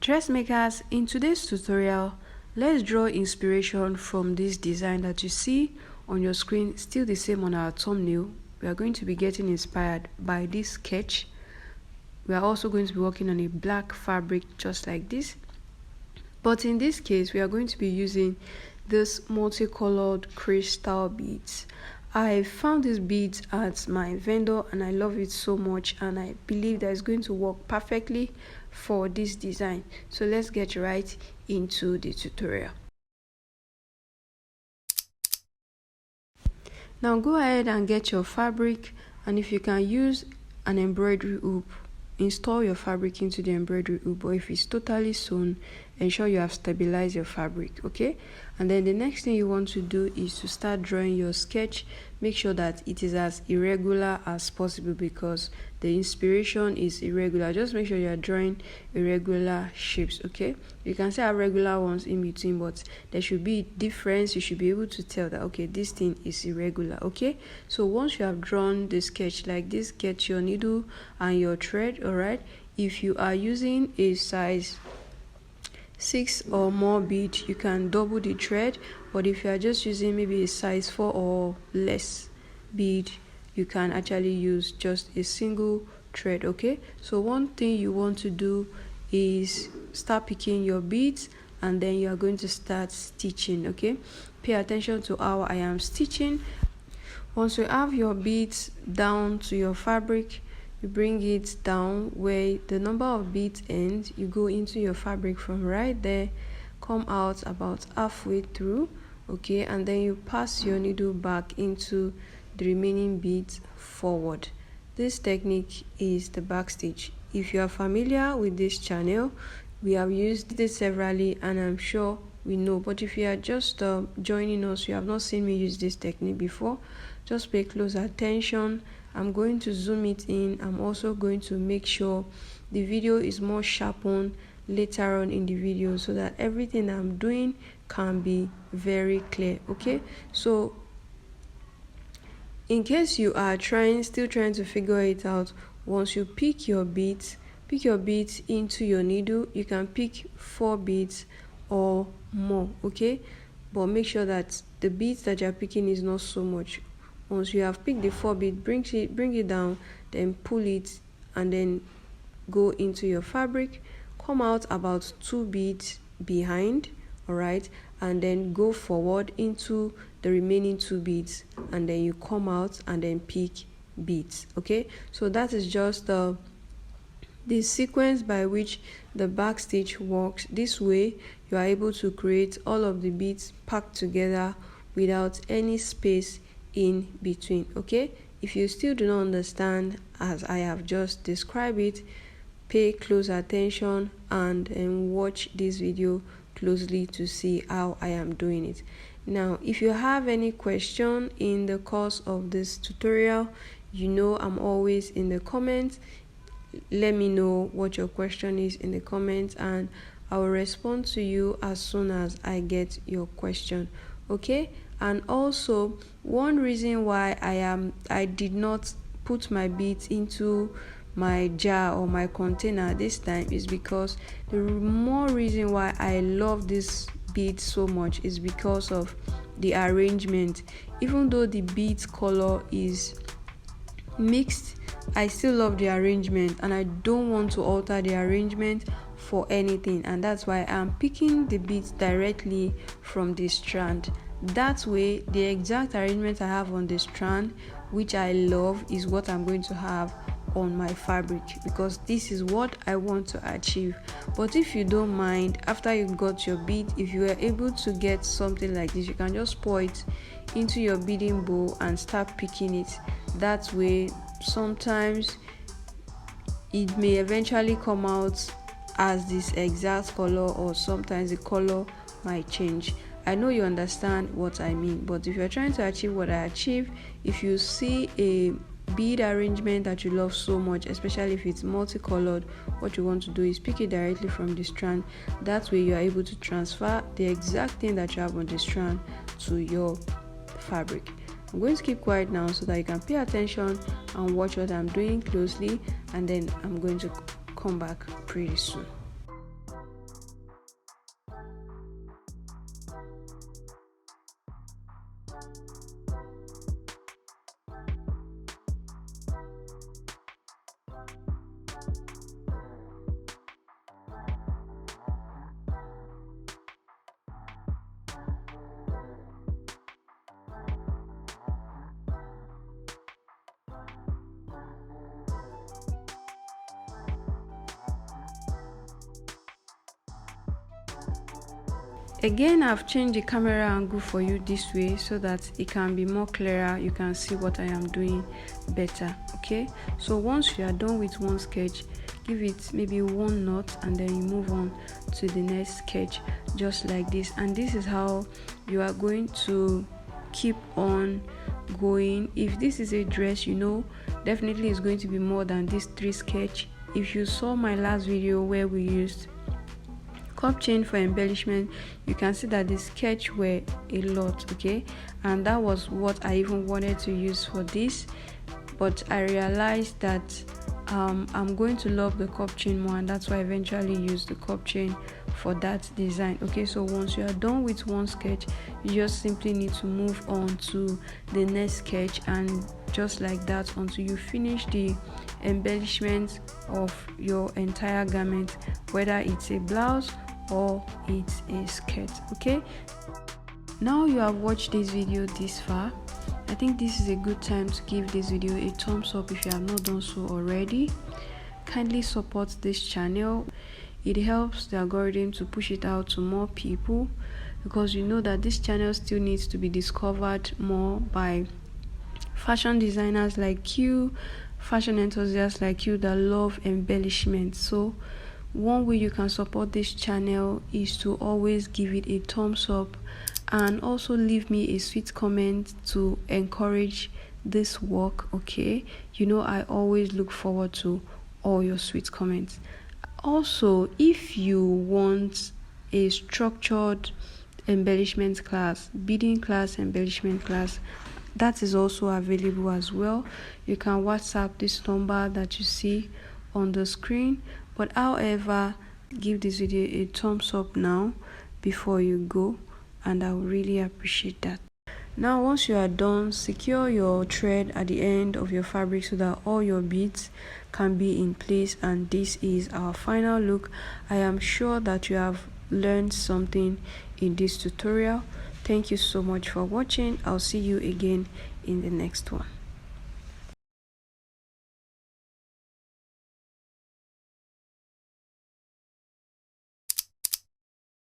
Dressmakers, in today's tutorial, let's draw inspiration from this design that you see on your screen, still the same on our thumbnail. We are going to be getting inspired by this sketch. We are also going to be working on a black fabric just like this, but in this case we are going to be using this multicolored crystal beads. I found these beads at my vendor and I love it so much, and I believe that it's going to work perfectly for this design. So let's get right into the tutorial. Now go ahead and get your fabric, and if you can use an embroidery hoop, install your fabric into the embroidery hoop, or if it's totally sewn, ensure you have stabilized your fabric. Okay, and then the next thing you want to do is to start drawing your sketch. Make sure that it is as irregular as possible because the inspiration is irregular. Just make sure you are drawing irregular shapes. Okay, you can say have regular ones in between, but there should be difference. You should be able to tell that okay, this thing is irregular. Okay, so once you have drawn the sketch like this, get your needle and your thread. All right, if you are using a size 6 or more bead, you can double the thread, but if you are just using maybe a size 4 or less bead, you can actually use just a single thread. Okay, so one thing you want to do is start picking your beads, and then you are going to start stitching. Okay, pay attention to how I am stitching. Once you have your beads down to your fabric, you bring it down where the number of beads ends. You go into your fabric from right there, come out about halfway through. Okay, and then you pass your needle back into the remaining beads forward. This technique is the back stitch. If you are familiar with this channel, we have used this severally and I'm sure we know, but if you are just joining us, you have not seen me use this technique before, just pay close attention. I'm going to zoom it in. I'm also going to make sure the video is more sharpened later on in the video so that everything I'm doing can be very clear. Okay, so in case you are still trying to figure it out, once you pick your beads into your needle. You can pick 4 beads or more. Okay, but make sure that the beads that you're picking is not so much. Once you have picked the 4 bead, bring it down, then pull it, and then go into your fabric, come out about 2 beads behind. All right, and then go forward into the remaining 2 beads, and then you come out and then pick beads. Okay, so that is just the sequence by which the back stitch works. This way you are able to create all of the beads packed together without any space in between. Okay, if you still do not understand as I have just described it, pay close attention and watch this video closely to see how I am doing it. Now if you have any question in the course of this tutorial, you know I'm always in the comments. Let me know what your question is in the comments and I will respond to you as soon as I get your question. Okay, and also one reason why I did not put my beads into my jar or my container this time is because the more reason why I love this bead so much is because of the arrangement. Even though the beads color is mixed, I still love the arrangement and I don't want to alter the arrangement for anything, and that's why I'm picking the beads directly from the strand. That way the exact arrangement I have on the strand, which I love, is what I'm going to have on my fabric because this is what I want to achieve. But if you don't mind, after you got your bead, if you are able to get something like this, you can just pour it into your beading bowl and start picking it. That way sometimes it may eventually come out as this exact color, or sometimes the color might change. I know you understand what I mean, but if you're trying to achieve what I achieve, if you see a bead arrangement that you love so much, especially if it's multicolored, what you want to do is pick it directly from the strand. That way you are able to transfer the exact thing that you have on the strand to your fabric. I'm going to keep quiet now so that you can pay attention and watch what I'm doing closely, and then I'm going to come back pretty soon. Again, I've changed the camera angle for you this way so that it can be more clearer. You can see what I am doing better. Okay, so once you are done with one sketch, give it maybe one knot and then you move on to the next sketch, just like this. And this is how you are going to keep on going. If this is a dress, you know, definitely it's going to be more than these 3 sketch. If you saw my last video where we used cup chain for embellishment, you can see that the sketch were a lot. Okay, and that was what I even wanted to use for this, but I realized that I'm going to love the cup chain more, and that's why I eventually used the cup chain for that design. Okay, so once you are done with one sketch, you just simply need to move on to the next sketch, and just like that until you finish the embellishment of your entire garment, whether it's a blouse or it's a skirt. Okay, now you have watched this video this far. I think this is a good time to give this video a thumbs up if you have not done so already. Kindly support this channel. It helps the algorithm to push it out to more people, because you know that this channel still needs to be discovered more by fashion designers like you, fashion enthusiasts like you that love embellishment. So one way you can support this channel is to always give it a thumbs up, and also leave me a sweet comment to encourage this work. Okay, you know I always look forward to all your sweet comments. Also, if you want a structured embellishment class, beading class, embellishment class, that is also available as well. You can WhatsApp this number that you see on the screen. But however, give this video a thumbs up now before you go, and I would really appreciate that. Now once you are done, secure your thread at the end of your fabric so that all your beads can be in place. And this is our final look. I am sure that you have learned something in this tutorial. Thank you so much for watching. I'll see you again in the next one.